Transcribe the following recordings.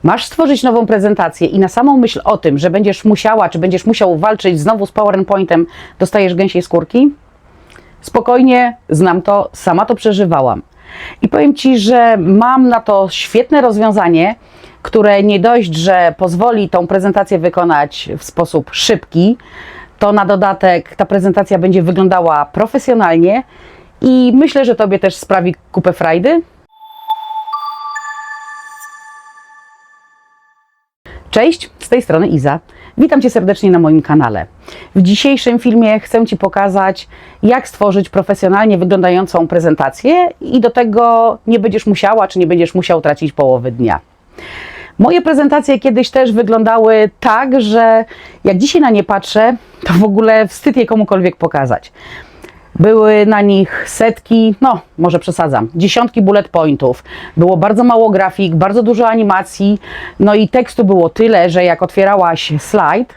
Masz stworzyć nową prezentację i na samą myśl o tym, że będziesz musiała, czy będziesz musiał walczyć znowu z PowerPointem, dostajesz gęsiej skórki? Spokojnie, znam to, sama to przeżywałam. I powiem Ci, że mam na to świetne rozwiązanie, które nie dość, że pozwoli tą prezentację wykonać w sposób szybki, to na dodatek ta prezentacja będzie wyglądała profesjonalnie i myślę, że Tobie też sprawi kupę frajdy. Cześć, z tej strony Iza. Witam Cię serdecznie na moim kanale. W dzisiejszym filmie chcę Ci pokazać, jak stworzyć profesjonalnie wyglądającą prezentację i do tego nie będziesz musiała, czy nie będziesz musiał tracić połowy dnia. Moje prezentacje kiedyś też wyglądały tak, że jak dzisiaj na nie patrzę, to w ogóle wstyd je komukolwiek pokazać. Były na nich setki, no może przesadzam, dziesiątki bullet pointów. Było bardzo mało grafik, bardzo dużo animacji, no i tekstu było tyle, że jak otwierałaś slajd,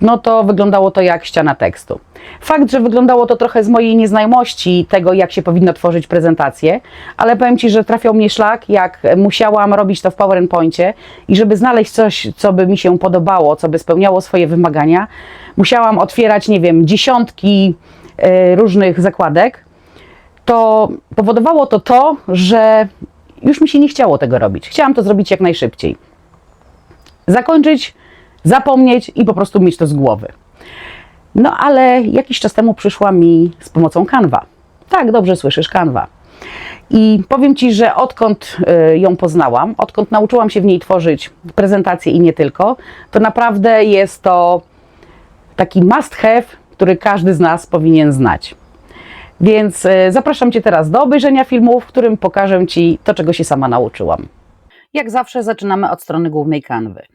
no to wyglądało to jak ściana tekstu. Fakt, że wyglądało to trochę z mojej nieznajomości tego, jak się powinno tworzyć prezentację, ale powiem Ci, że trafiał mnie szlak, jak musiałam robić to w PowerPoincie i żeby znaleźć coś, co by mi się podobało, co by spełniało swoje wymagania, musiałam otwierać, nie wiem, dziesiątki różnych zakładek. To powodowało to, że już mi się nie chciało tego robić. Chciałam to zrobić jak najszybciej. Zakończyć, zapomnieć i po prostu mieć to z głowy. No ale jakiś czas temu przyszła mi z pomocą Canva. Tak, dobrze słyszysz, Canva. I powiem Ci, że odkąd ją poznałam, odkąd nauczyłam się w niej tworzyć prezentacje i nie tylko, to naprawdę jest to taki must have, który każdy z nas powinien znać. Więc zapraszam Cię teraz do obejrzenia filmu, w którym pokażę Ci to, czego się sama nauczyłam. Jak zawsze zaczynamy od strony głównej Canvy.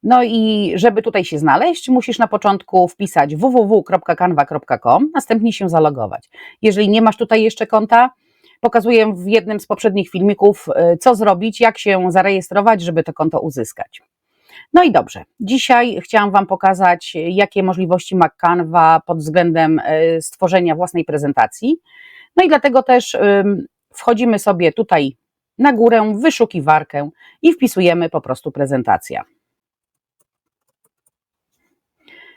No i żeby tutaj się znaleźć, musisz na początku wpisać www.canva.com, następnie się zalogować. Jeżeli nie masz tutaj jeszcze konta, pokazuję w jednym z poprzednich filmików, co zrobić, jak się zarejestrować, żeby to konto uzyskać. No i dobrze, dzisiaj chciałam Wam pokazać, jakie możliwości ma Canva pod względem stworzenia własnej prezentacji. No i dlatego też wchodzimy sobie tutaj na górę, w wyszukiwarkę i wpisujemy po prostu prezentacja.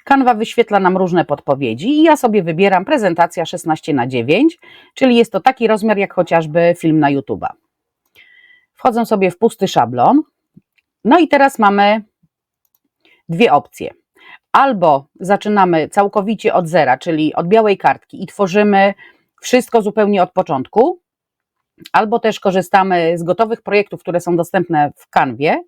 Canva wyświetla nam różne podpowiedzi i ja sobie wybieram prezentacja 16:9, czyli jest to taki rozmiar jak chociażby film na YouTube'a. Wchodzę sobie w pusty szablon. No i teraz mamy dwie opcje. Albo zaczynamy całkowicie od zera, czyli od białej kartki i tworzymy wszystko zupełnie od początku, albo też korzystamy z gotowych projektów, które są dostępne w Canwie,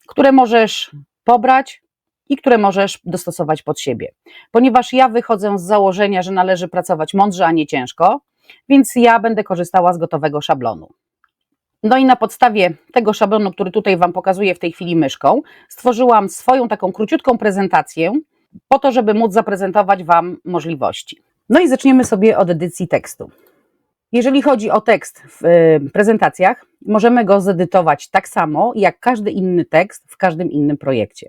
które możesz pobrać i które możesz dostosować pod siebie. Ponieważ ja wychodzę z założenia, że należy pracować mądrze, a nie ciężko, więc ja będę korzystała z gotowego szablonu. No i na podstawie tego szablonu, który tutaj Wam pokazuję w tej chwili myszką, stworzyłam swoją taką króciutką prezentację po to, żeby móc zaprezentować Wam możliwości. No i zaczniemy sobie od edycji tekstu. Jeżeli chodzi o tekst w prezentacjach, możemy go zedytować tak samo jak każdy inny tekst w każdym innym projekcie.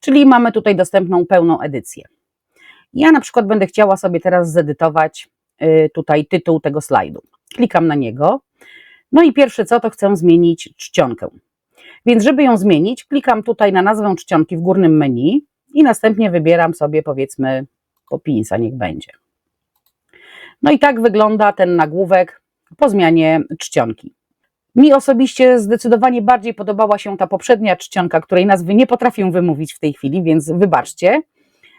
Czyli mamy tutaj dostępną pełną edycję. Ja na przykład będę chciała sobie teraz zedytować tutaj tytuł tego slajdu. Klikam na niego. No i pierwsze co, to chcę zmienić czcionkę. Więc żeby ją zmienić, klikam tutaj na nazwę czcionki w górnym menu i następnie wybieram sobie, powiedzmy, Popinsa, niech będzie. No i tak wygląda ten nagłówek po zmianie czcionki. Mi osobiście zdecydowanie bardziej podobała się ta poprzednia czcionka, której nazwy nie potrafię wymówić w tej chwili, więc wybaczcie.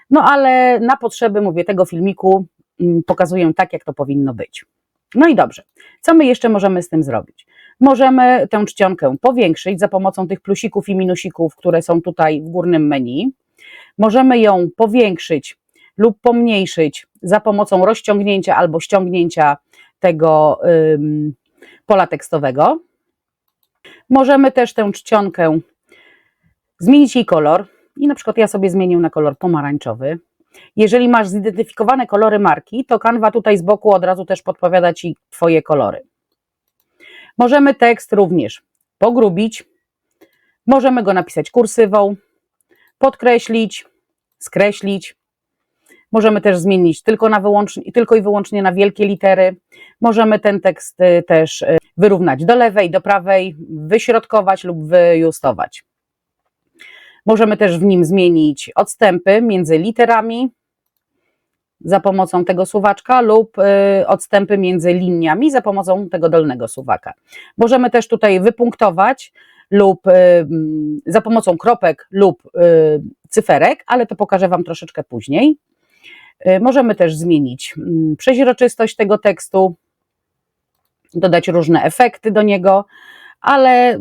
No ale na potrzeby, mówię, tego filmiku pokazuję tak, jak to powinno być. No i dobrze, co my jeszcze możemy z tym zrobić? Możemy tę czcionkę powiększyć za pomocą tych plusików i minusików, które są tutaj w górnym menu. Możemy ją powiększyć lub pomniejszyć za pomocą rozciągnięcia albo ściągnięcia tego pola tekstowego. Możemy też tę czcionkę zmienić jej kolor i na przykład ja sobie zmienię na kolor pomarańczowy. Jeżeli masz zidentyfikowane kolory marki, to Canva tutaj z boku od razu też podpowiada Ci Twoje kolory. Możemy tekst również pogrubić, możemy go napisać kursywą, podkreślić, skreślić, Możemy też zmienić tylko i wyłącznie na wielkie litery. Możemy ten tekst też wyrównać do lewej, do prawej, wyśrodkować lub wyjustować. Możemy też w nim zmienić odstępy między literami za pomocą tego suwaczka lub odstępy między liniami za pomocą tego dolnego suwaka. Możemy też tutaj wypunktować lub za pomocą kropek lub cyferek, ale to pokażę Wam troszeczkę później. Możemy też zmienić przeźroczystość tego tekstu, dodać różne efekty do niego, ale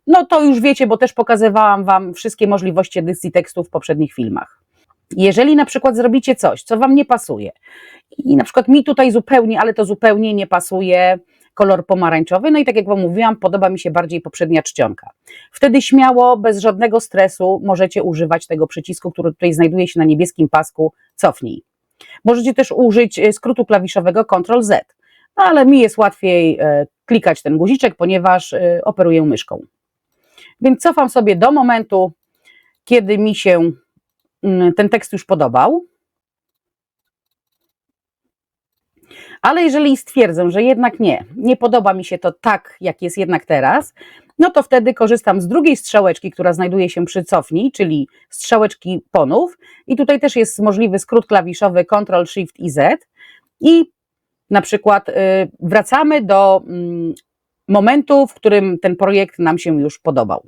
no to już wiecie, bo też pokazywałam Wam wszystkie możliwości edycji tekstu w poprzednich filmach. Jeżeli na przykład zrobicie coś, co Wam nie pasuje i na przykład mi tutaj zupełnie, ale to zupełnie nie pasuje kolor pomarańczowy, no i tak jak Wam mówiłam, podoba mi się bardziej poprzednia czcionka. Wtedy śmiało, bez żadnego stresu możecie używać tego przycisku, który tutaj znajduje się na niebieskim pasku cofnij. Możecie też użyć skrótu klawiszowego Ctrl Z, no ale mi jest łatwiej klikać ten guziczek, ponieważ operuję myszką. Więc cofam sobie do momentu, kiedy mi się ten tekst już podobał. Ale jeżeli stwierdzę, że jednak nie podoba mi się to tak, jak jest jednak teraz, no to wtedy korzystam z drugiej strzałeczki, która znajduje się przy cofnij, czyli strzałeczki ponów i tutaj też jest możliwy skrót klawiszowy Ctrl, Shift i Z i na przykład wracamy do momentu, w którym ten projekt nam się już podobał.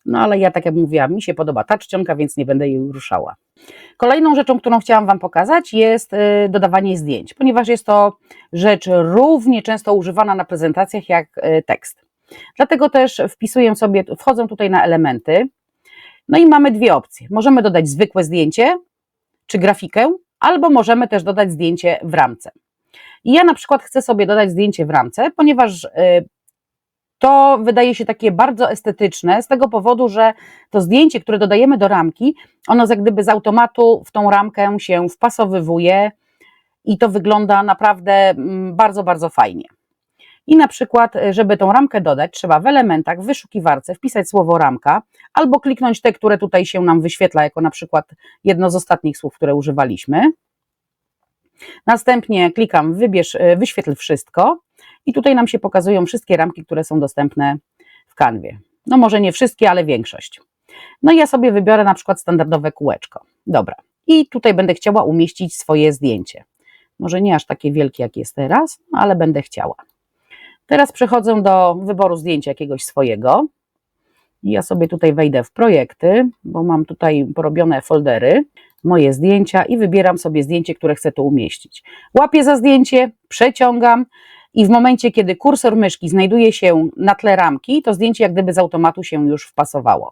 No ale ja, tak jak mówiłam, mi się podoba ta czcionka, więc nie będę jej ruszała. Kolejną rzeczą, którą chciałam Wam pokazać, jest dodawanie zdjęć, ponieważ jest to rzecz równie często używana na prezentacjach jak tekst. Dlatego też wchodzę tutaj na elementy, no i mamy dwie opcje. Możemy dodać zwykłe zdjęcie, czy grafikę, albo możemy też dodać zdjęcie w ramce. I ja na przykład chcę sobie dodać zdjęcie w ramce, ponieważ to wydaje się takie bardzo estetyczne z tego powodu, że to zdjęcie, które dodajemy do ramki, ono jak gdyby z automatu w tą ramkę się wpasowywuje i to wygląda naprawdę bardzo, bardzo fajnie. I na przykład, żeby tą ramkę dodać, trzeba w elementach, w wyszukiwarce wpisać słowo ramka albo kliknąć te, które tutaj się nam wyświetla, jako na przykład jedno z ostatnich słów, które używaliśmy. Następnie klikam wyświetl wszystko i tutaj nam się pokazują wszystkie ramki, które są dostępne w Canwie. No może nie wszystkie, ale większość. No i ja sobie wybiorę na przykład standardowe kółeczko. Dobra. I tutaj będę chciała umieścić swoje zdjęcie. Może nie aż takie wielkie, jak jest teraz, ale będę chciała. Teraz przechodzę do wyboru zdjęcia jakiegoś swojego. I ja sobie tutaj wejdę w projekty, bo mam tutaj porobione foldery, moje zdjęcia i wybieram sobie zdjęcie, które chcę tu umieścić. Łapię za zdjęcie, przeciągam i w momencie, kiedy kursor myszki znajduje się na tle ramki, to zdjęcie jak gdyby z automatu się już wpasowało.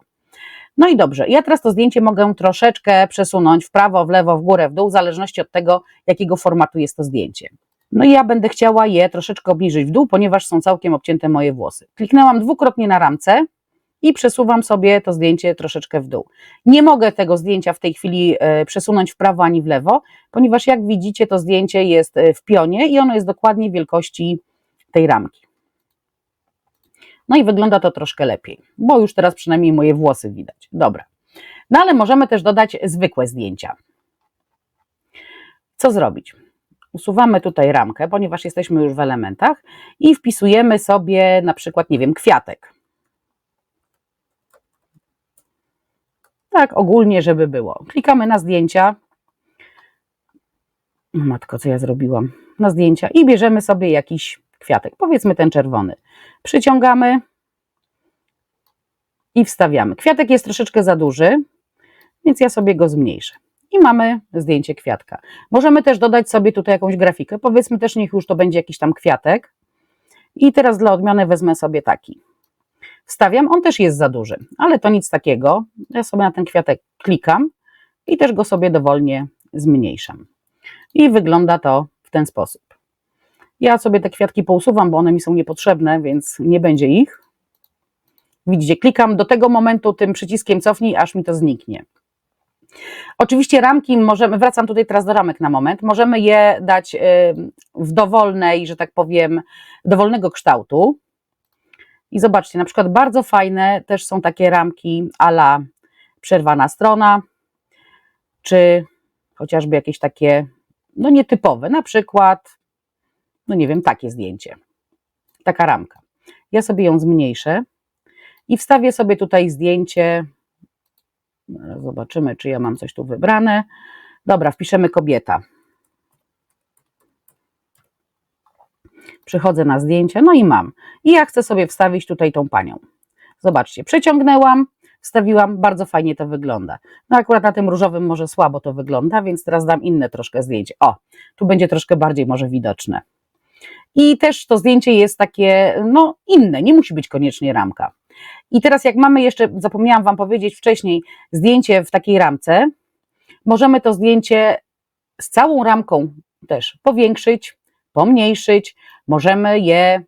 No i dobrze, ja teraz to zdjęcie mogę troszeczkę przesunąć w prawo, w lewo, w górę, w dół, w zależności od tego, jakiego formatu jest to zdjęcie. No i ja będę chciała je troszeczkę obniżyć w dół, ponieważ są całkiem obcięte moje włosy. Kliknęłam dwukrotnie na ramce i przesuwam sobie to zdjęcie troszeczkę w dół. Nie mogę tego zdjęcia w tej chwili przesunąć w prawo ani w lewo, ponieważ jak widzicie, to zdjęcie jest w pionie i ono jest dokładnie wielkości tej ramki. No i wygląda to troszkę lepiej, bo już teraz przynajmniej moje włosy widać. Dobra. No ale możemy też dodać zwykłe zdjęcia. Co zrobić? Usuwamy tutaj ramkę, ponieważ jesteśmy już w elementach i wpisujemy sobie na przykład, nie wiem, kwiatek. Tak ogólnie, żeby było. Klikamy na zdjęcia. Matko, co ja zrobiłam? Na zdjęcia i bierzemy sobie jakiś kwiatek, powiedzmy ten czerwony. Przyciągamy i wstawiamy. Kwiatek jest troszeczkę za duży, więc ja sobie go zmniejszę. I mamy zdjęcie kwiatka. Możemy też dodać sobie tutaj jakąś grafikę. Powiedzmy też, niech już to będzie jakiś tam kwiatek. I teraz dla odmiany wezmę sobie taki. Wstawiam, on też jest za duży, ale to nic takiego. Ja sobie na ten kwiatek klikam i też go sobie dowolnie zmniejszam. I wygląda to w ten sposób. Ja sobie te kwiatki pousuwam, bo one mi są niepotrzebne, więc nie będzie ich. Widzicie, klikam do tego momentu tym przyciskiem cofnij, aż mi to zniknie. Oczywiście ramki możemy, wracam tutaj teraz do ramek na moment, możemy je dać w dowolnej, że tak powiem, dowolnego kształtu. I zobaczcie, na przykład bardzo fajne też są takie ramki a la przerwana strona, czy chociażby jakieś takie, no nietypowe, na przykład, no nie wiem, takie zdjęcie, taka ramka. Ja sobie ją zmniejszę i wstawię sobie tutaj zdjęcie, zobaczymy, czy ja mam coś tu wybrane. Dobra, wpiszemy kobieta. Przychodzę na zdjęcie, no i mam. I ja chcę sobie wstawić tutaj tą panią. Zobaczcie, przeciągnęłam, wstawiłam, bardzo fajnie to wygląda. No akurat na tym różowym może słabo to wygląda, więc teraz dam inne troszkę zdjęcie. O, tu będzie troszkę bardziej może widoczne. I też to zdjęcie jest takie, no inne, nie musi być koniecznie ramka. I teraz jak mamy jeszcze, zapomniałam Wam powiedzieć wcześniej, zdjęcie w takiej ramce, możemy to zdjęcie z całą ramką też powiększyć, pomniejszyć, możemy je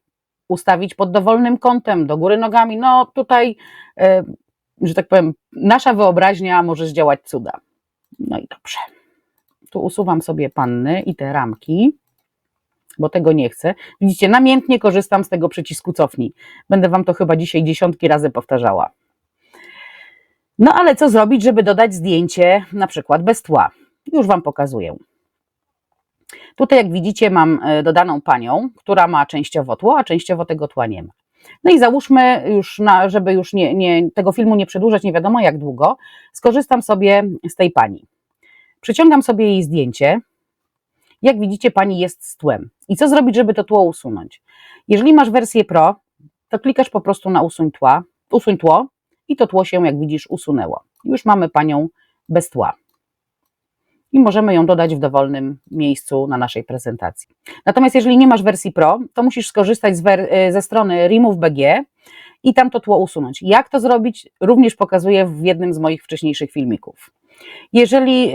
ustawić pod dowolnym kątem, do góry nogami, no tutaj, że tak powiem, nasza wyobraźnia może zdziałać cuda. No i dobrze. Tu usuwam sobie panny i te ramki, bo tego nie chcę. Widzicie, namiętnie korzystam z tego przycisku cofnij. Będę Wam to chyba dzisiaj dziesiątki razy powtarzała. No ale co zrobić, żeby dodać zdjęcie na przykład bez tła? Już Wam pokazuję. Tutaj jak widzicie mam dodaną panią, która ma częściowo tło, a częściowo tego tła nie ma. No i załóżmy już, żeby już tego filmu nie przedłużać nie wiadomo jak długo, skorzystam sobie z tej pani. Przyciągam sobie jej zdjęcie. Jak widzicie, pani jest z tłem. I co zrobić, żeby to tło usunąć? Jeżeli masz wersję Pro, to klikasz po prostu na usuń tło i to tło się, jak widzisz, usunęło. Już mamy panią bez tła. I możemy ją dodać w dowolnym miejscu na naszej prezentacji. Natomiast jeżeli nie masz wersji Pro, to musisz skorzystać ze strony Remove.bg i tam to tło usunąć. Jak to zrobić? Również pokazuję w jednym z moich wcześniejszych filmików. Jeżeli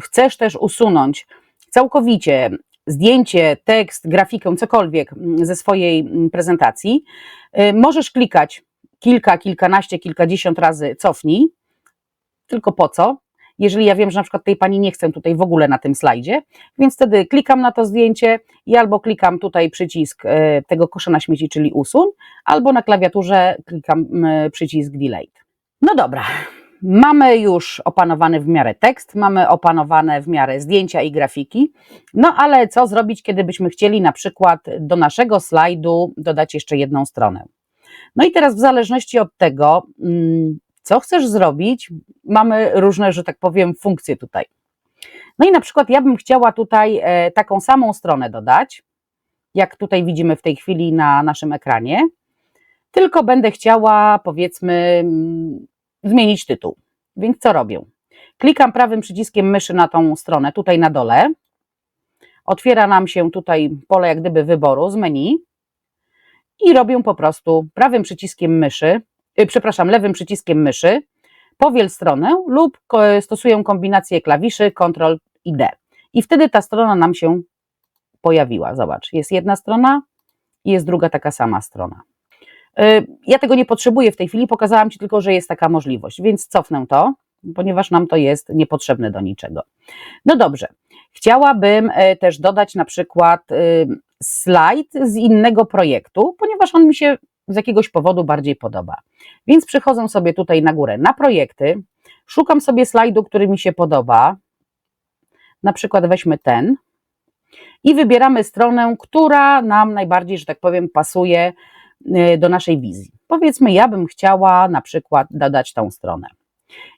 chcesz też usunąć całkowicie zdjęcie, tekst, grafikę, cokolwiek ze swojej prezentacji, możesz klikać kilkanaście, kilkadziesiąt razy cofnij, tylko po co? Jeżeli ja wiem, że na przykład tej pani nie chcę tutaj w ogóle na tym slajdzie, więc wtedy klikam na to zdjęcie i albo klikam tutaj przycisk tego kosza na śmieci, czyli usuń, albo na klawiaturze klikam przycisk delete. No dobra, mamy już opanowany w miarę tekst, mamy opanowane w miarę zdjęcia i grafiki, no ale co zrobić, kiedy byśmy chcieli na przykład do naszego slajdu dodać jeszcze jedną stronę? No i teraz w zależności od tego, co chcesz zrobić, mamy różne, że tak powiem, funkcje tutaj. No i na przykład ja bym chciała tutaj taką samą stronę dodać, jak tutaj widzimy w tej chwili na naszym ekranie, tylko będę chciała, powiedzmy, zmienić tytuł. Więc co robię? Klikam prawym przyciskiem myszy na tą stronę, tutaj na dole. Otwiera nam się tutaj pole jak gdyby wyboru z menu i robię po prostu prawym przyciskiem myszy, lewym przyciskiem myszy, powiel stronę lub stosuję kombinację klawiszy Ctrl i D. I wtedy ta strona nam się pojawiła. Zobacz, jest jedna strona i jest druga taka sama strona. Ja tego nie potrzebuję w tej chwili, pokazałam Ci tylko, że jest taka możliwość, więc cofnę to, ponieważ nam to jest niepotrzebne do niczego. No dobrze, chciałabym też dodać na przykład slajd z innego projektu, ponieważ on mi się z jakiegoś powodu bardziej podoba. Więc przychodzę sobie tutaj na górę na projekty, szukam sobie slajdu, który mi się podoba, na przykład weźmy ten i wybieramy stronę, która nam najbardziej, że tak powiem, pasuje do naszej wizji. Powiedzmy, ja bym chciała na przykład dodać tą stronę.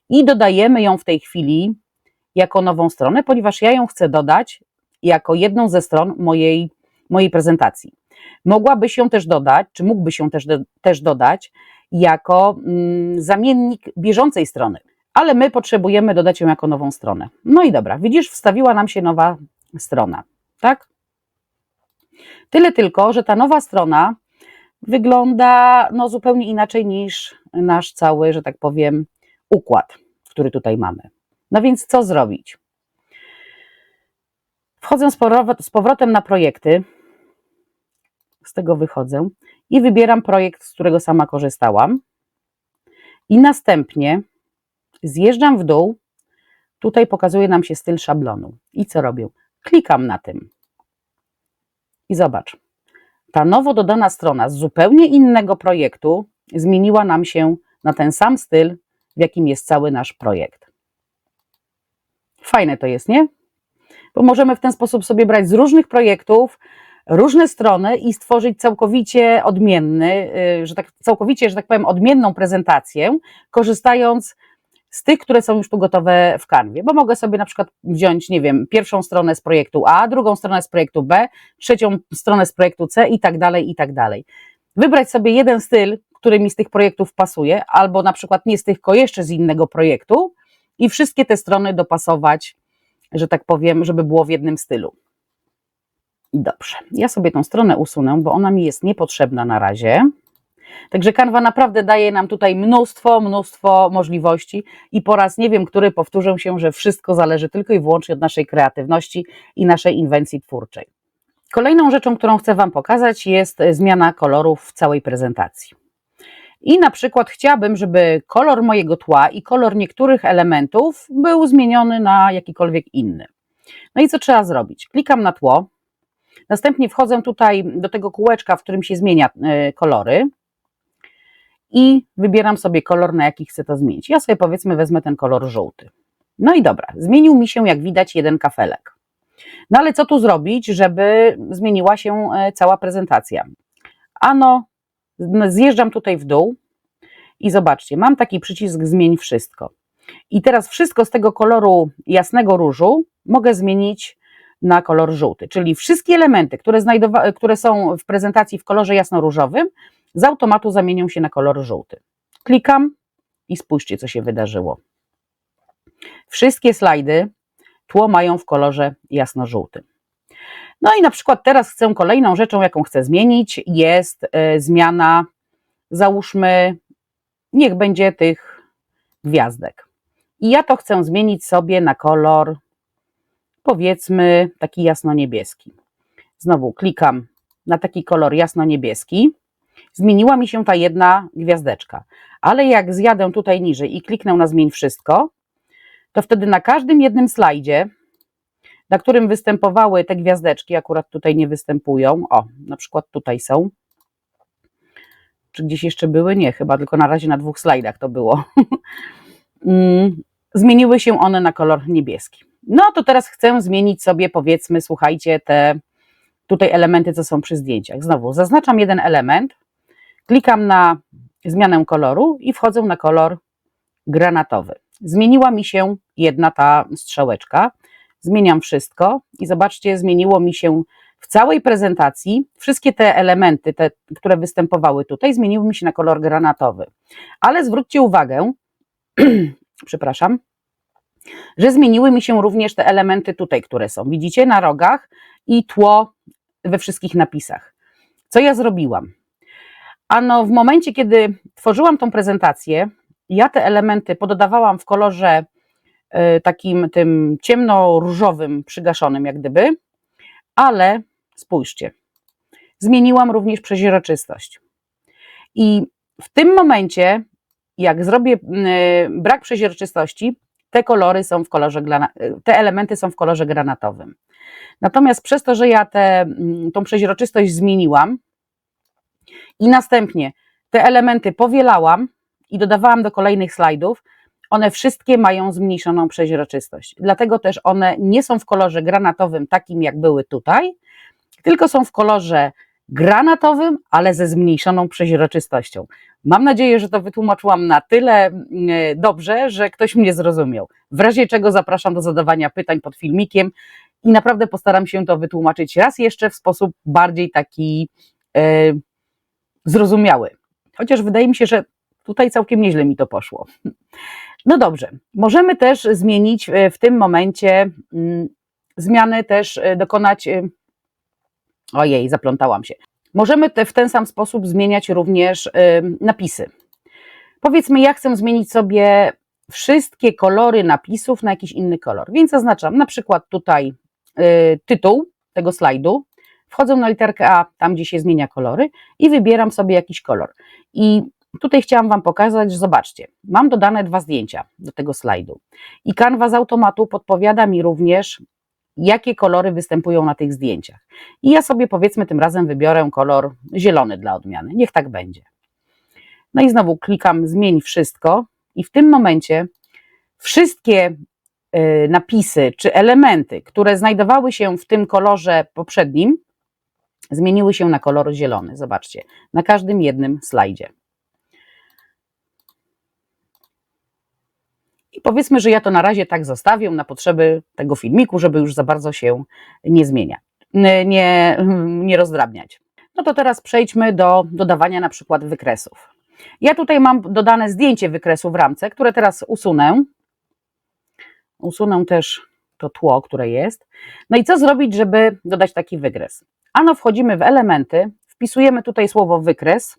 I dodajemy ją w tej chwili jako nową stronę, ponieważ ja ją chcę dodać jako jedną ze stron mojej prezentacji. Mogłaby się też dodać, czy mógłby się też dodać jako zamiennik bieżącej strony, ale my potrzebujemy dodać ją jako nową stronę. No i dobra, widzisz, wstawiła nam się nowa strona, tak? Tyle tylko, że ta nowa strona wygląda no, zupełnie inaczej niż nasz cały, że tak powiem, układ, który tutaj mamy. No więc co zrobić? Wchodzę z powrotem na projekty, z tego wychodzę i wybieram projekt, z którego sama korzystałam i następnie zjeżdżam w dół, tutaj pokazuje nam się styl szablonu i co robię? Klikam na tym i zobacz, ta nowo dodana strona z zupełnie innego projektu zmieniła nam się na ten sam styl, w jakim jest cały nasz projekt. Fajne to jest, nie? Bo możemy w ten sposób sobie brać z różnych projektów różne strony i stworzyć całkowicie odmienny, że tak powiem, odmienną prezentację, korzystając z tych, które są już tu gotowe w Canwie, bo mogę sobie na przykład wziąć, nie wiem, pierwszą stronę z projektu A, drugą stronę z projektu B, trzecią stronę z projektu C i tak dalej, i tak dalej. Wybrać sobie jeden styl, który mi z tych projektów pasuje, albo na przykład nie z tych, tylko jeszcze z innego projektu i wszystkie te strony dopasować, że tak powiem, żeby było w jednym stylu. Dobrze, ja sobie tą stronę usunę, bo ona mi jest niepotrzebna na razie. Także Canva naprawdę daje nam tutaj mnóstwo możliwości i po raz nie wiem, który powtórzę się, że wszystko zależy tylko i wyłącznie od naszej kreatywności i naszej inwencji twórczej. Kolejną rzeczą, którą chcę Wam pokazać, jest zmiana kolorów w całej prezentacji. I na przykład chciałabym, żeby kolor mojego tła i kolor niektórych elementów był zmieniony na jakikolwiek inny. No i co trzeba zrobić? Klikam na tło, następnie wchodzę tutaj do tego kółeczka, w którym się zmienia kolory i wybieram sobie kolor, na jaki chcę to zmienić. Ja sobie powiedzmy wezmę ten kolor żółty. No i dobra, zmienił mi się jak widać jeden kafelek. No ale co tu zrobić, żeby zmieniła się cała prezentacja? Ano, zjeżdżam tutaj w dół i zobaczcie, mam taki przycisk zmień wszystko. I teraz wszystko z tego koloru jasnego różu mogę zmienić na kolor żółty, czyli wszystkie elementy, które są w prezentacji w kolorze jasnoróżowym, z automatu zamienią się na kolor żółty. Klikam i spójrzcie, co się wydarzyło. Wszystkie slajdy tło mają w kolorze jasnożółtym. No i na przykład teraz kolejną rzeczą, jaką chcę zmienić, jest zmiana, załóżmy, niech będzie tych gwiazdek. I ja to chcę zmienić sobie na kolor, powiedzmy, taki jasno-niebieski. Znowu klikam na taki kolor jasno-niebieski. Zmieniła mi się ta jedna gwiazdeczka, ale jak zjadę tutaj niżej i kliknę na zmień wszystko, to wtedy na każdym jednym slajdzie, na którym występowały te gwiazdeczki, akurat tutaj nie występują, o, na przykład tutaj są, czy gdzieś jeszcze były? Nie, chyba tylko na razie na 2 slajdach to było. Zmieniły się one na kolor niebieski. No to teraz chcę zmienić sobie, powiedzmy, słuchajcie, te tutaj elementy, co są przy zdjęciach. Znowu zaznaczam jeden element, klikam na zmianę koloru i wchodzę na kolor granatowy. Zmieniła mi się jedna ta strzałeczka, zmieniam wszystko i zobaczcie, zmieniło mi się w całej prezentacji, wszystkie te elementy, które występowały tutaj, zmieniły mi się na kolor granatowy. Ale zwróćcie uwagę, przepraszam, że zmieniły mi się również te elementy tutaj, które są, widzicie, na rogach i tło we wszystkich napisach. Co ja zrobiłam? Ano, w momencie, kiedy tworzyłam tą prezentację, ja te elementy pododawałam w kolorze takim tym ciemno-różowym, przygaszonym jak gdyby, ale spójrzcie, zmieniłam również przeźroczystość. I w tym momencie, jak zrobię brak przeźroczystości, te elementy są w kolorze granatowym. Natomiast przez to, że ja tą przeźroczystość zmieniłam i następnie te elementy powielałam i dodawałam do kolejnych slajdów, one wszystkie mają zmniejszoną przeźroczystość. Dlatego też one nie są w kolorze granatowym takim, jak były tutaj, tylko są w kolorze granatowym, ale ze zmniejszoną przeźroczystością. Mam nadzieję, że to wytłumaczyłam na tyle dobrze, że ktoś mnie zrozumiał. W razie czego zapraszam do zadawania pytań pod filmikiem i naprawdę postaram się to wytłumaczyć raz jeszcze w sposób bardziej taki zrozumiały. Chociaż wydaje mi się, że tutaj całkiem nieźle mi to poszło. No dobrze, możemy też zmienić w tym momencie, zmiany też dokonać, ojej, zaplątałam się. Możemy w ten sam sposób zmieniać również napisy. Powiedzmy, ja chcę zmienić sobie wszystkie kolory napisów na jakiś inny kolor, więc zaznaczam na przykład tutaj tytuł tego slajdu, wchodzę na literkę A, tam gdzie się zmienia kolory i wybieram sobie jakiś kolor. I tutaj chciałam Wam pokazać, że zobaczcie, mam dodane 2 zdjęcia do tego slajdu i Canva z automatu podpowiada mi również, jakie kolory występują na tych zdjęciach. I ja sobie powiedzmy tym razem wybiorę kolor zielony dla odmiany, niech tak będzie. No i znowu klikam zmień wszystko i w tym momencie wszystkie napisy czy elementy, które znajdowały się w tym kolorze poprzednim, zmieniły się na kolor zielony. Zobaczcie, na każdym jednym slajdzie. I powiedzmy, że ja to na razie tak zostawię na potrzeby tego filmiku, żeby już za bardzo się nie zmieniać, nie rozdrabniać. No to teraz przejdźmy do dodawania na przykład wykresów. Ja tutaj mam dodane zdjęcie wykresu w ramce, które teraz usunę. Usunę też to tło, które jest. No i co zrobić, żeby dodać taki wykres? Ano wchodzimy w elementy, wpisujemy tutaj słowo wykres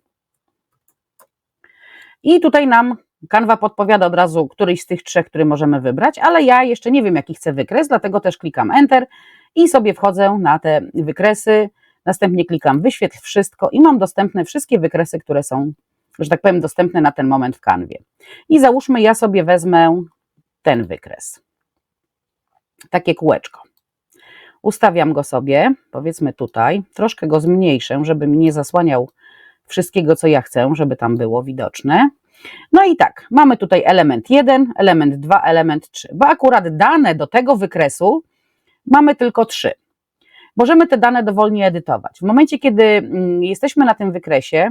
i tutaj nam Canva podpowiada od razu któryś z tych trzech, który możemy wybrać, ale ja jeszcze nie wiem, jaki chcę wykres, dlatego też klikam Enter i sobie wchodzę na te wykresy, następnie klikam wyświetl wszystko i mam dostępne wszystkie wykresy, które są, że tak powiem, dostępne na ten moment w Canwie. I załóżmy, ja sobie wezmę ten wykres. Takie kółeczko. Ustawiam go sobie, powiedzmy tutaj, troszkę go zmniejszę, żeby mi nie zasłaniał wszystkiego, co ja chcę, żeby tam było widoczne. No i tak, mamy tutaj element 1, element 2, element 3, bo akurat dane do tego wykresu mamy tylko 3. Możemy te dane dowolnie edytować. W momencie, kiedy jesteśmy na tym wykresie,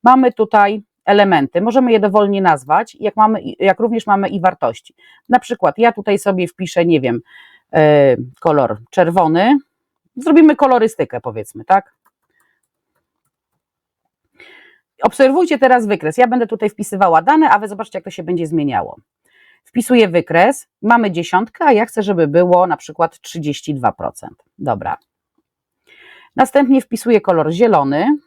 mamy tutaj elementy, możemy je dowolnie nazwać, jak również mamy i wartości. Na przykład ja tutaj sobie wpiszę, nie wiem, kolor czerwony, zrobimy kolorystykę, powiedzmy, tak? Obserwujcie teraz wykres. Ja będę tutaj wpisywała dane, a wy zobaczcie, jak to się będzie zmieniało. Wpisuję wykres, mamy 10, a ja chcę, żeby było na przykład 32%. Dobra. Następnie wpisuję kolor zielony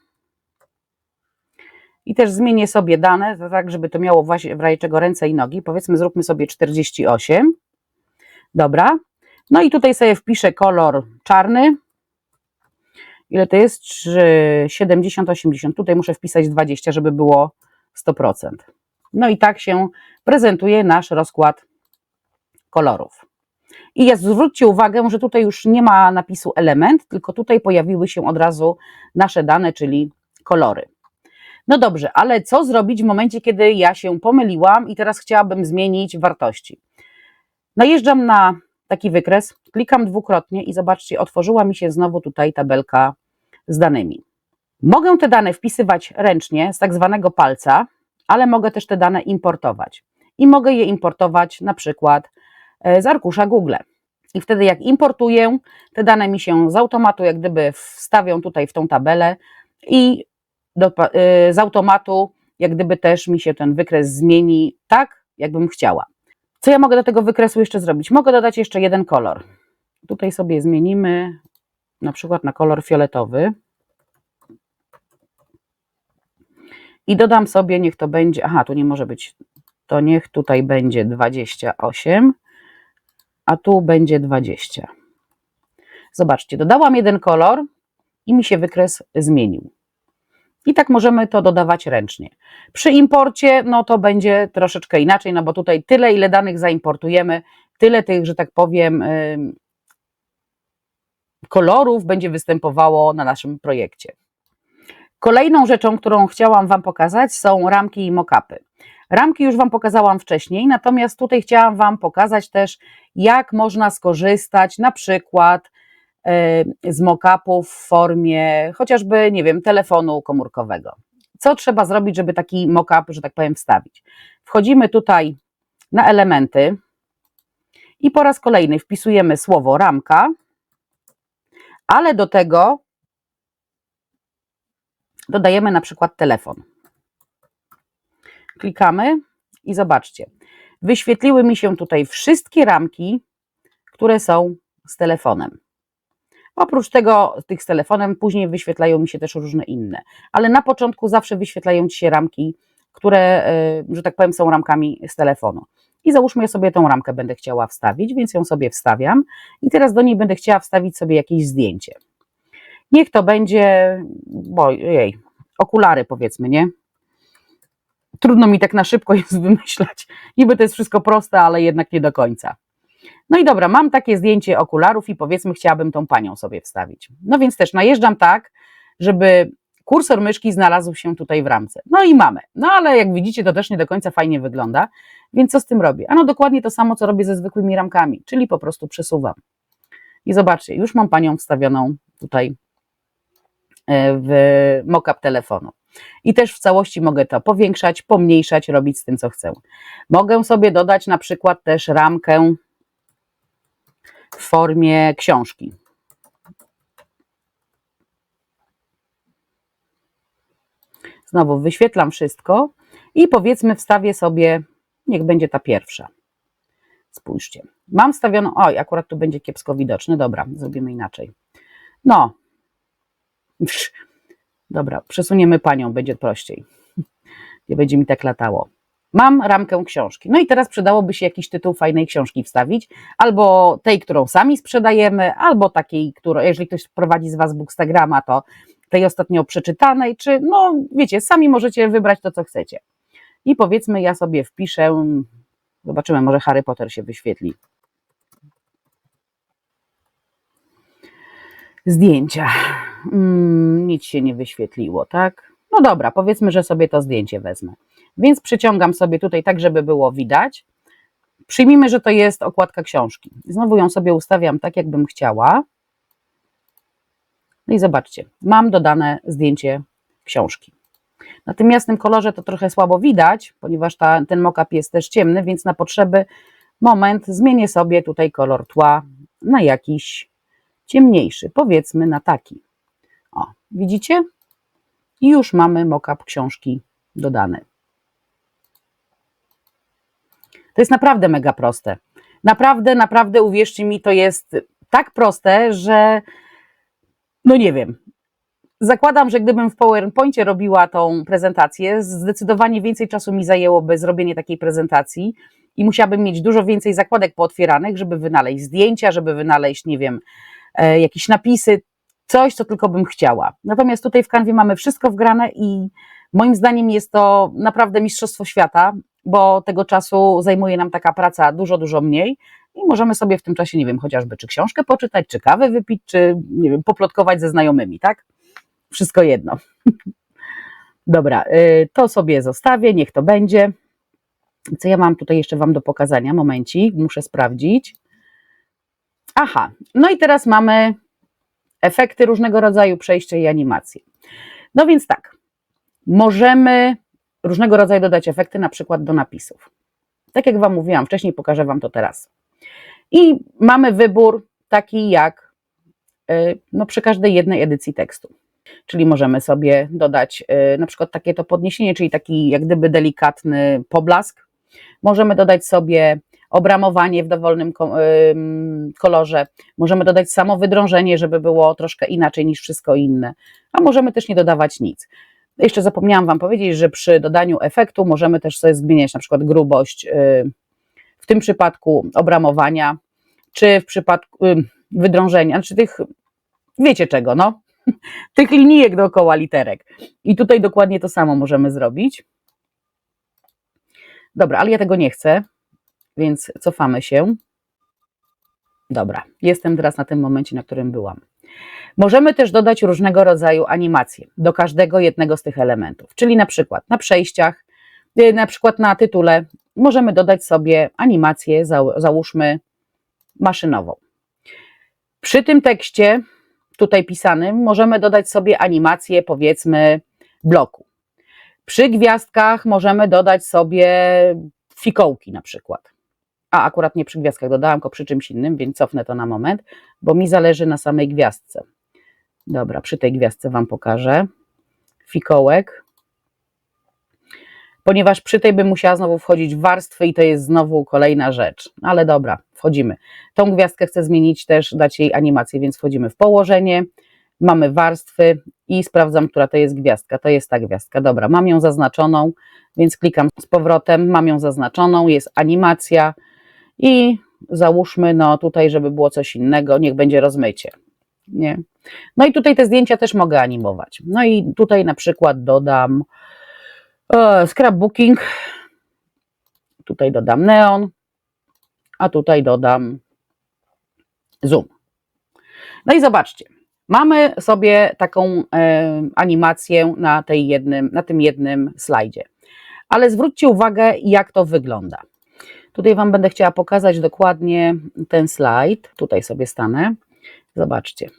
i też zmienię sobie dane, tak żeby to miało właśnie w razie czego ręce i nogi. Powiedzmy, zróbmy sobie 48. Dobra. No i tutaj sobie wpiszę kolor czarny. Ile to jest? 70, 80. Tutaj muszę wpisać 20, żeby było 100%. No i tak się prezentuje nasz rozkład kolorów. I zwróćcie uwagę, że tutaj już nie ma napisu element, tylko tutaj pojawiły się od razu nasze dane, czyli kolory. No dobrze, ale co zrobić w momencie, kiedy ja się pomyliłam i teraz chciałabym zmienić wartości? Najeżdżam na taki wykres, klikam dwukrotnie i zobaczcie, otworzyła mi się znowu tutaj tabelka z danymi. Mogę te dane wpisywać ręcznie z tak zwanego palca, ale mogę też te dane importować. I mogę je importować na przykład z arkusza Google. I wtedy jak importuję, te dane mi się z automatu jak gdyby wstawią tutaj w tą tabelę i z automatu jak gdyby też mi się ten wykres zmieni tak, jakbym chciała. Co ja mogę do tego wykresu jeszcze zrobić? Mogę dodać jeszcze jeden kolor. Tutaj sobie zmienimy na przykład na kolor fioletowy. I dodam sobie, niech to będzie, aha, tu nie może być, to niech tutaj będzie 28, a tu będzie 20. Zobaczcie, dodałam jeden kolor i mi się wykres zmienił. I tak możemy to dodawać ręcznie. Przy imporcie, no to będzie troszeczkę inaczej, no bo tutaj tyle, ile danych zaimportujemy, tyle tych, że tak powiem, kolorów będzie występowało na naszym projekcie. Kolejną rzeczą, którą chciałam Wam pokazać, są ramki i mock-upy. Ramki już Wam pokazałam wcześniej, natomiast tutaj chciałam Wam pokazać też, jak można skorzystać na przykład z mock-upów w formie chociażby, nie wiem, telefonu komórkowego. Co trzeba zrobić, żeby taki mock-up, że tak powiem, wstawić? Wchodzimy tutaj na elementy i po raz kolejny wpisujemy słowo ramka, ale do tego dodajemy na przykład telefon. Klikamy i zobaczcie, wyświetliły mi się tutaj wszystkie ramki, które są z telefonem. Oprócz tego, tych z telefonem, później wyświetlają mi się też różne inne, ale na początku zawsze wyświetlają Ci się ramki, które, że tak powiem, są ramkami z telefonu. I załóżmy, ja sobie tą ramkę będę chciała wstawić, więc ją sobie wstawiam i teraz do niej będę chciała wstawić sobie jakieś zdjęcie. Niech to będzie, okulary powiedzmy, nie? Trudno mi tak na szybko jest wymyślać. Niby to jest wszystko proste, ale jednak nie do końca. No i dobra, mam takie zdjęcie okularów i powiedzmy chciałabym tą panią sobie wstawić. No więc też najeżdżam tak, żeby kursor myszki znalazł się tutaj w ramce. No i mamy. No ale jak widzicie, to też nie do końca fajnie wygląda, więc co z tym robię? Ano dokładnie to samo, co robię ze zwykłymi ramkami, czyli po prostu przesuwam. I zobaczcie, już mam panią wstawioną tutaj w mock-up telefonu. I też w całości mogę to powiększać, pomniejszać, robić z tym, co chcę. Mogę sobie dodać na przykład też ramkę w formie książki. Znowu wyświetlam wszystko i powiedzmy wstawię sobie, niech będzie ta pierwsza. Spójrzcie. Mam wstawioną, oj, akurat tu będzie kiepsko widoczny, dobra, zrobimy inaczej. No, dobra, przesuniemy panią, będzie prościej. Nie będzie mi tak latało. Mam ramkę książki. No i teraz przydałoby się jakiś tytuł fajnej książki wstawić, albo tej, którą sami sprzedajemy, albo takiej, którą, jeżeli ktoś prowadzi z Was Bookstagrama, to tej ostatnio przeczytanej, czy no wiecie, sami możecie wybrać to, co chcecie. I powiedzmy, ja sobie wpiszę, zobaczymy, może Harry Potter się wyświetli. Zdjęcia. Nic się nie wyświetliło, tak? No dobra, powiedzmy, że sobie to zdjęcie wezmę. Więc przyciągam sobie tutaj tak, żeby było widać. Przyjmijmy, że to jest okładka książki. Znowu ją sobie ustawiam tak, jakbym chciała. No i zobaczcie, mam dodane zdjęcie książki. Na tym jasnym kolorze to trochę słabo widać, ponieważ ten mock-up jest też ciemny, więc na potrzeby moment zmienię sobie tutaj kolor tła na jakiś ciemniejszy, powiedzmy na taki. O, widzicie? I już mamy mock-up książki dodany. To jest naprawdę mega proste. Naprawdę, uwierzcie mi, to jest tak proste, że no nie wiem. Zakładam, że gdybym w PowerPoincie robiła tą prezentację, zdecydowanie więcej czasu mi zajęłoby zrobienie takiej prezentacji i musiałabym mieć dużo więcej zakładek pootwieranych, żeby wynaleźć zdjęcia, żeby wynaleźć, nie wiem, jakieś napisy, coś, co tylko bym chciała. Natomiast tutaj w Canwie mamy wszystko wgrane i moim zdaniem jest to naprawdę mistrzostwo świata, bo tego czasu zajmuje nam taka praca dużo mniej i możemy sobie w tym czasie, nie wiem, chociażby czy książkę poczytać, czy kawę wypić, czy nie wiem, poplotkować ze znajomymi, tak? Wszystko jedno. Dobra, to sobie zostawię, niech to będzie. Co ja mam tutaj jeszcze Wam do pokazania? Momencik, muszę sprawdzić. Aha, no i teraz mamy efekty różnego rodzaju, przejścia i animacje. No więc tak, możemy różnego rodzaju dodać efekty, na przykład do napisów. Tak jak Wam mówiłam wcześniej, pokażę Wam to teraz. I mamy wybór taki jak no, przy każdej jednej edycji tekstu. Czyli możemy sobie dodać na przykład takie to podniesienie, czyli taki jak gdyby delikatny poblask. Możemy dodać sobie obramowanie w dowolnym kolorze. Możemy dodać samo wydrążenie, żeby było troszkę inaczej niż wszystko inne. A możemy też nie dodawać nic. Jeszcze zapomniałam Wam powiedzieć, że przy dodaniu efektu możemy też sobie zmieniać na przykład grubość, w tym przypadku obramowania, czy w przypadku wydrążenia, czy tych, wiecie czego, no, tych linijek dookoła literek. I tutaj dokładnie to samo możemy zrobić. Dobra, ale ja tego nie chcę, więc cofamy się. Dobra, jestem teraz na tym momencie, na którym byłam. Możemy też dodać różnego rodzaju animacje do każdego jednego z tych elementów, czyli na przykład na przejściach, na przykład na tytule możemy dodać sobie animację, załóżmy maszynową. Przy tym tekście tutaj pisanym możemy dodać sobie animację, powiedzmy, bloku. Przy gwiazdkach możemy dodać sobie fikołki na przykład. A akurat nie przy gwiazdkach dodałam, tylko przy czymś innym, więc cofnę to na moment, bo mi zależy na samej gwiazdce. Dobra, przy tej gwiazdce Wam pokażę. Fikołek. Ponieważ przy tej bym musiała znowu wchodzić w warstwy i to jest znowu kolejna rzecz. Ale dobra, wchodzimy. Tą gwiazdkę chcę zmienić też, dać jej animację, więc wchodzimy w położenie. Mamy warstwy i sprawdzam, która to jest gwiazdka. To jest ta gwiazdka. Dobra, mam ją zaznaczoną, więc klikam z powrotem. Mam ją zaznaczoną, jest animacja i załóżmy, no tutaj, żeby było coś innego, niech będzie rozmycie. Nie? No i tutaj te zdjęcia też mogę animować. No i tutaj na przykład dodam scrapbooking, tutaj dodam neon, a tutaj dodam zoom. No i zobaczcie, Mamy sobie taką animację na tym jednym slajdzie. Ale zwróćcie uwagę, jak to wygląda. Tutaj Wam będę chciała pokazać dokładnie ten slajd. Tutaj sobie stanę. Zobaczcie.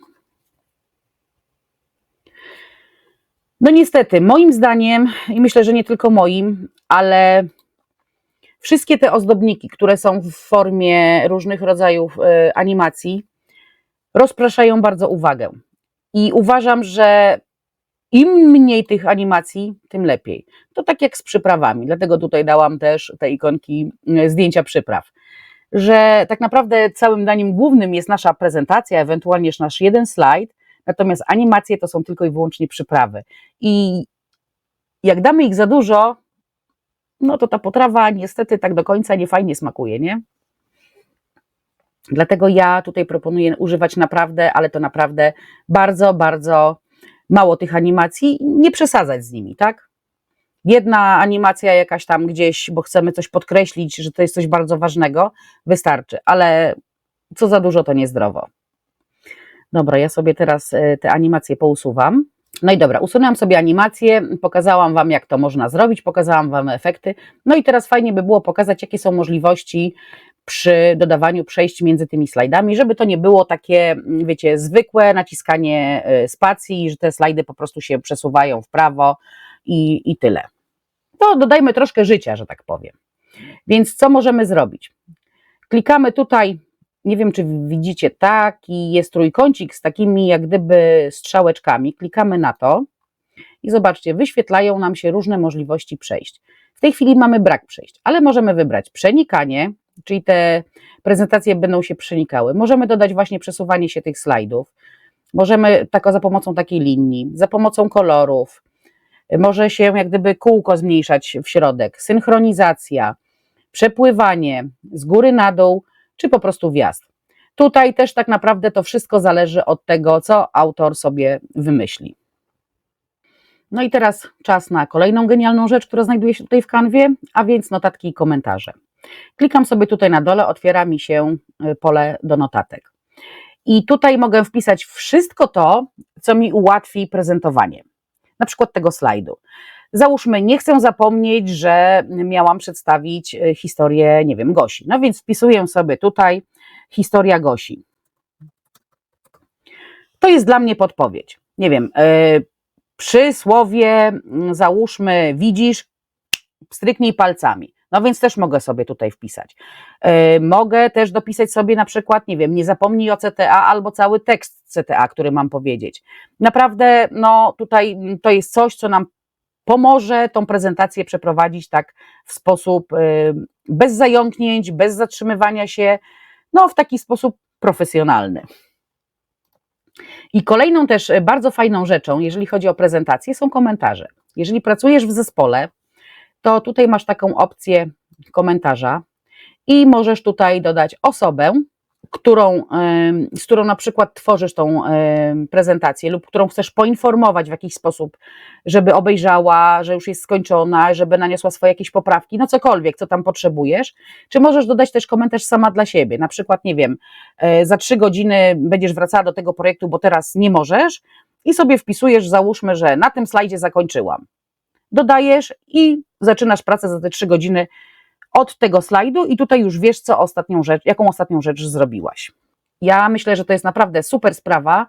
No niestety, moim zdaniem, i myślę, że nie tylko moim, ale wszystkie te ozdobniki, które są w formie różnych rodzajów animacji, rozpraszają bardzo uwagę. I uważam, że im mniej tych animacji, tym lepiej. To tak jak z przyprawami, dlatego tutaj dałam też te ikonki zdjęcia przypraw. Że tak naprawdę całym daniem głównym jest nasza prezentacja, ewentualnie nasz jeden slajd, natomiast animacje to są tylko i wyłącznie przyprawy. I jak damy ich za dużo, no to ta potrawa niestety tak do końca nie fajnie smakuje, nie? Dlatego ja tutaj proponuję używać naprawdę, ale to naprawdę bardzo, bardzo mało tych animacji, nie przesadzać z nimi, tak? Jedna animacja jakaś tam gdzieś, bo chcemy coś podkreślić, że to jest coś bardzo ważnego, wystarczy, ale co za dużo to niezdrowo. Dobra, ja sobie teraz te animacje pousuwam. No i dobra, usunęłam sobie animację, pokazałam Wam, jak to można zrobić, pokazałam Wam efekty. No i teraz fajnie by było pokazać, jakie są możliwości przy dodawaniu przejść między tymi slajdami, żeby to nie było takie, wiecie, zwykłe naciskanie spacji, że te slajdy po prostu się przesuwają w prawo i tyle. To dodajmy troszkę życia, że tak powiem. Więc co możemy zrobić? Klikamy tutaj, nie wiem, czy widzicie, taki jest trójkącik z takimi jak gdyby strzałeczkami. Klikamy na to i zobaczcie, wyświetlają nam się różne możliwości przejść. W tej chwili mamy brak przejść, ale możemy wybrać przenikanie, czyli te prezentacje będą się przenikały. Możemy dodać właśnie przesuwanie się tych slajdów. Możemy za pomocą takiej linii, za pomocą kolorów. Może się jak gdyby kółko zmniejszać w środek, synchronizacja, przepływanie z góry na dół, czy po prostu wjazd. Tutaj też tak naprawdę to wszystko zależy od tego, co autor sobie wymyśli. No i teraz czas na kolejną genialną rzecz, która znajduje się tutaj w kanwie, a więc notatki i komentarze. Klikam sobie tutaj na dole, otwiera mi się pole do notatek. I tutaj mogę wpisać wszystko to, co mi ułatwi prezentowanie. Na przykład tego slajdu. Załóżmy, nie chcę zapomnieć, że miałam przedstawić historię, nie wiem, Gosi. No więc wpisuję sobie tutaj historia Gosi. To jest dla mnie podpowiedź. Nie wiem, przysłowie, załóżmy, widzisz, stryknij palcami. No więc też mogę sobie tutaj wpisać. Mogę też dopisać sobie na przykład, nie wiem, nie zapomnij o CTA albo cały tekst CTA, który mam powiedzieć. Naprawdę, no tutaj to jest coś, co nam pomoże tą prezentację przeprowadzić tak w sposób bez zająknięć, bez zatrzymywania się, no w taki sposób profesjonalny. I kolejną też bardzo fajną rzeczą, jeżeli chodzi o prezentację, są komentarze. Jeżeli pracujesz w zespole, to tutaj masz taką opcję komentarza i możesz tutaj dodać osobę, z którą na przykład tworzysz tą prezentację lub którą chcesz poinformować w jakiś sposób, żeby obejrzała, że już jest skończona, żeby naniosła swoje jakieś poprawki, no cokolwiek, co tam potrzebujesz. Czy możesz dodać też komentarz sama dla siebie, na przykład, nie wiem, za 3 godziny będziesz wracała do tego projektu, bo teraz nie możesz i sobie wpisujesz, załóżmy, że na tym slajdzie zakończyłam. Dodajesz i zaczynasz pracę za te 3 godziny od tego slajdu i tutaj już wiesz, jaką ostatnią rzecz zrobiłaś. Ja myślę, że to jest naprawdę super sprawa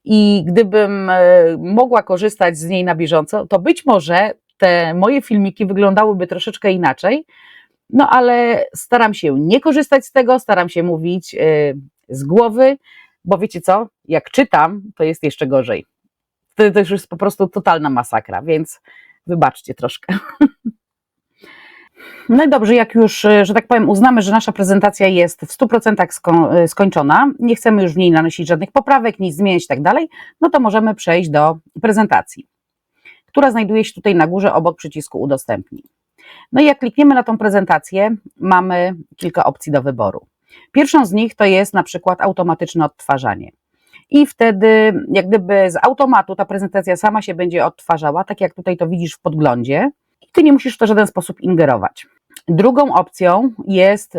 i gdybym mogła korzystać z niej na bieżąco, to być może te moje filmiki wyglądałyby troszeczkę inaczej, no ale staram się nie korzystać z tego, staram się mówić z głowy, bo wiecie co, jak czytam, to jest jeszcze gorzej. To już jest po prostu totalna masakra, więc wybaczcie troszkę. No i dobrze, jak już, że tak powiem, uznamy, że nasza prezentacja jest w 100% skończona, nie chcemy już w niej nanosić żadnych poprawek, nic zmieniać i tak dalej, no to możemy przejść do prezentacji, która znajduje się tutaj na górze obok przycisku udostępnij. No i jak klikniemy na tą prezentację, mamy kilka opcji do wyboru. Pierwszą z nich to jest na przykład automatyczne odtwarzanie. I wtedy jak gdyby z automatu ta prezentacja sama się będzie odtwarzała, tak jak tutaj to widzisz w podglądzie, i ty nie musisz w to w żaden sposób ingerować. Drugą opcją jest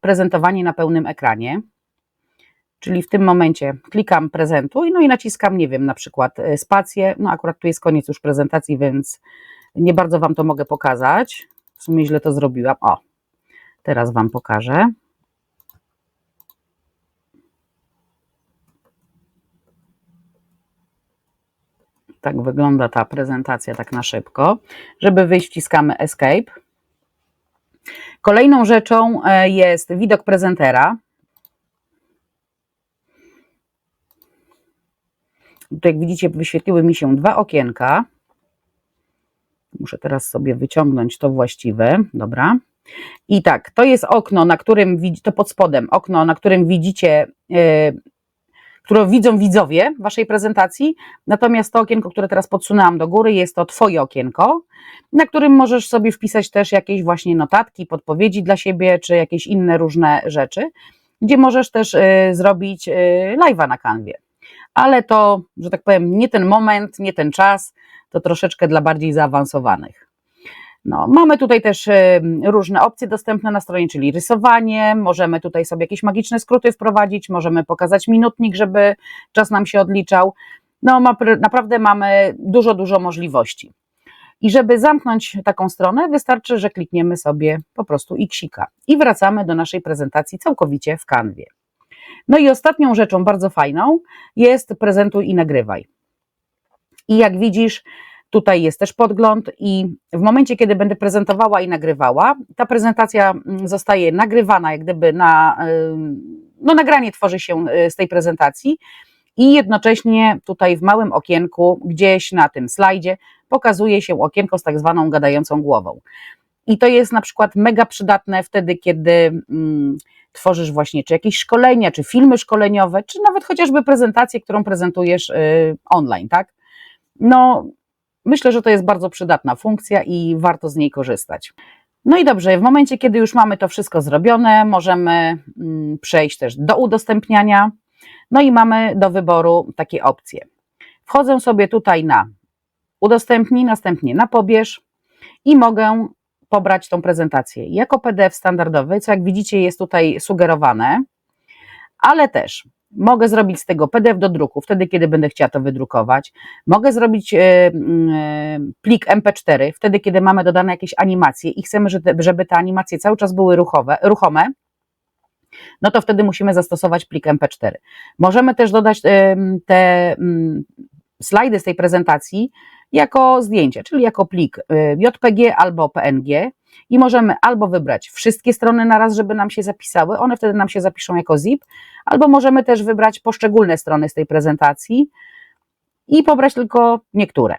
prezentowanie na pełnym ekranie. Czyli w tym momencie klikam prezentuj, no i naciskam, nie wiem, na przykład spację. No akurat tu jest koniec już prezentacji, więc nie bardzo Wam to mogę pokazać. W sumie źle to zrobiłam. O, teraz Wam pokażę. Tak wygląda ta prezentacja tak na szybko. Żeby wyjść, wciskamy Escape. Kolejną rzeczą jest widok prezentera. Tutaj jak widzicie, wyświetliły mi się dwa okienka. Muszę teraz sobie wyciągnąć to właściwe. Dobra. I tak, to jest okno, na którym to pod spodem, okno, na którym widzicie, które widzą widzowie waszej prezentacji. Natomiast to okienko, które teraz podsunęłam do góry, jest to Twoje okienko, na którym możesz sobie wpisać też jakieś właśnie notatki, podpowiedzi dla siebie, czy jakieś inne różne rzeczy, gdzie możesz też zrobić live'a na kanwie. Ale to, że tak powiem, nie ten moment, nie ten czas, to troszeczkę dla bardziej zaawansowanych. No, mamy tutaj też różne opcje dostępne na stronie, czyli rysowanie, możemy tutaj sobie jakieś magiczne skróty wprowadzić, możemy pokazać minutnik, żeby czas nam się odliczał. No, naprawdę mamy dużo możliwości. I żeby zamknąć taką stronę, wystarczy, że klikniemy sobie po prostu Xika i wracamy do naszej prezentacji całkowicie w kanwie. No i ostatnią rzeczą bardzo fajną jest prezentuj i nagrywaj. I jak widzisz, tutaj jest też podgląd i w momencie, kiedy będę prezentowała i nagrywała, ta prezentacja zostaje nagrywana, jak gdyby nagranie tworzy się z tej prezentacji i jednocześnie tutaj w małym okienku, gdzieś na tym slajdzie pokazuje się okienko z tak zwaną gadającą głową. I to jest na przykład mega przydatne wtedy, kiedy tworzysz właśnie czy jakieś szkolenia, czy filmy szkoleniowe, czy nawet chociażby prezentację, którą prezentujesz online, tak? No, myślę, że to jest bardzo przydatna funkcja i warto z niej korzystać. No i dobrze, w momencie, kiedy już mamy to wszystko zrobione, możemy przejść też do udostępniania. No i mamy do wyboru takie opcje. Wchodzę sobie tutaj na udostępnij, następnie na pobierz i mogę pobrać tą prezentację jako PDF standardowy, co jak widzicie jest tutaj sugerowane, ale też mogę zrobić z tego PDF do druku, wtedy kiedy będę chciała to wydrukować. Mogę zrobić plik MP4, wtedy kiedy mamy dodane jakieś animacje i chcemy, żeby te animacje cały czas były ruchome, no to wtedy musimy zastosować plik MP4. Możemy też dodać te slajdy z tej prezentacji jako zdjęcie, czyli jako plik JPG albo PNG i możemy albo wybrać wszystkie strony na raz, żeby nam się zapisały, one wtedy nam się zapiszą jako zip, albo możemy też wybrać poszczególne strony z tej prezentacji i pobrać tylko niektóre.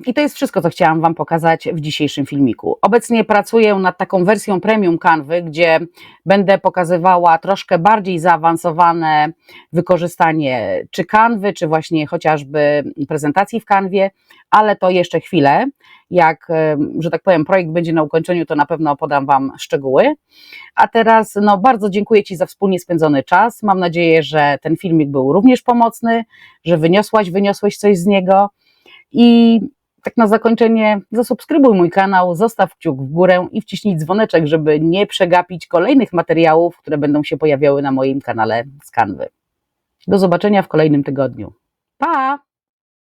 I to jest wszystko, co chciałam Wam pokazać w dzisiejszym filmiku. Obecnie pracuję nad taką wersją premium Canvy, gdzie będę pokazywała troszkę bardziej zaawansowane wykorzystanie czy Canvy, czy właśnie chociażby prezentacji w Canwie, ale to jeszcze chwilę. Jak, że tak powiem, projekt będzie na ukończeniu, to na pewno podam Wam szczegóły. A teraz bardzo dziękuję Ci za wspólnie spędzony czas. Mam nadzieję, że ten filmik był również pomocny, że wyniosłeś coś z niego i tak na zakończenie zasubskrybuj mój kanał, zostaw kciuk w górę i wciśnij dzwoneczek, żeby nie przegapić kolejnych materiałów, które będą się pojawiały na moim kanale z Canvy. Do zobaczenia w kolejnym tygodniu. Pa!